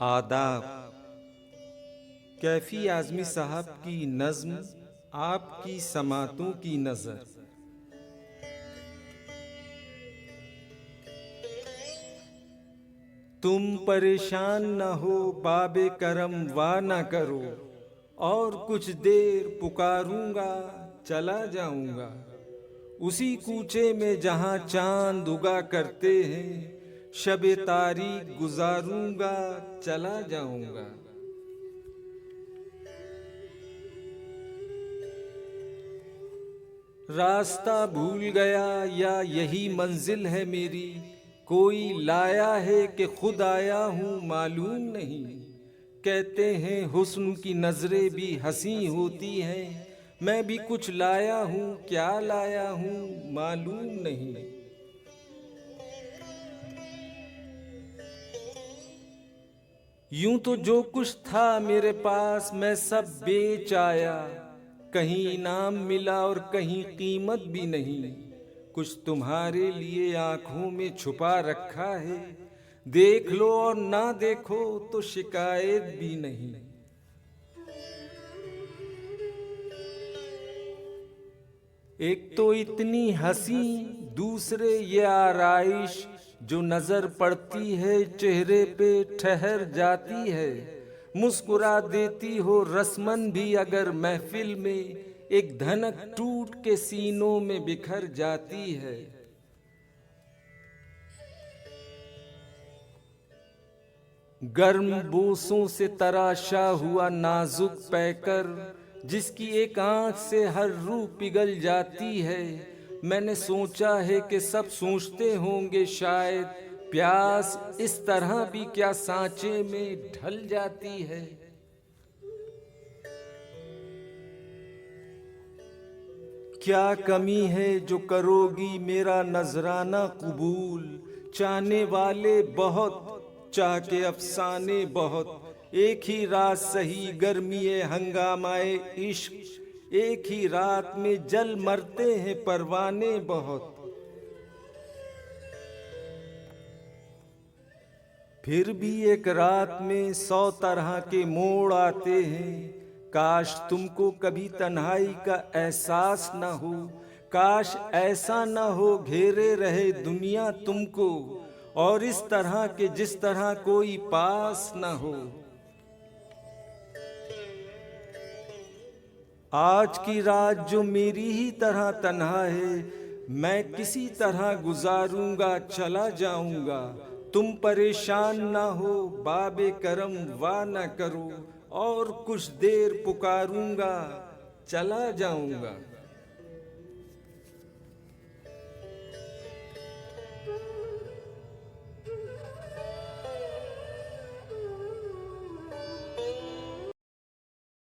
आदाब। कैफी आज़मी साहब की नज़्म आपकी समातों की नज़र। तुम परेशान न हो बाबे करम वाह न करो, और कुछ देर पुकारूंगा चला जाऊंगा। उसी कूचे में जहां चांद उगा करते हैं, शबे तारीख गुजारूंगा चला जाऊंगा। रास्ता भूल गया या यही मंजिल है मेरी, कोई लाया है कि खुद आया हूँ मालूम नहीं। कहते हैं हुस्न की नजरें भी हंसी होती हैं, मैं भी कुछ लाया हूँ, क्या लाया हूँ मालूम नहीं। यूं तो जो कुछ था मेरे पास मैं सब बेच आया, कहीं इनाम मिला और कहीं कीमत भी नहीं। कुछ तुम्हारे लिए आंखों में छुपा रखा है, देख लो और ना देखो तो शिकायत भी नहीं। एक तो इतनी हंसी, दूसरे ये आराइश, जो नजर पड़ती है चेहरे पे ठहर जाती है। मुस्कुरा देती हो रस्मन भी अगर महफिल में, एक धनक टूट के सीनों में बिखर जाती है। गर्म बोसों से तराशा हुआ नाजुक पैकर, जिसकी एक आंख से हर रूह पिघल जाती है। मैंने सोचा है कि सब सोचते होंगे शायद, प्यास इस तरह भी क्या सांचे में ढल जाती है। क्या कमी है जो करोगी मेरा नजराना कबूल, चाहने वाले बहुत चाह के अफसाने बहुत। एक ही रात सही गर्मीए हंगामाए इश्क, एक ही रात में जल मरते हैं परवाने बहुत। फिर भी एक रात में 100 तरह के मोड़ आते हैं। काश तुमको कभी तन्हाई का एहसास न हो, काश ऐसा न हो घेरे रहे दुनिया तुमको, और इस तरह के जिस तरह कोई पास न हो। आज की रात जो मेरी ही तरह तन्हा है, मैं किसी तरह गुजारूंगा चला जाऊंगा। तुम परेशान ना हो बाबे करम वाह न करो, और कुछ देर पुकारूंगा चला जाऊंगा।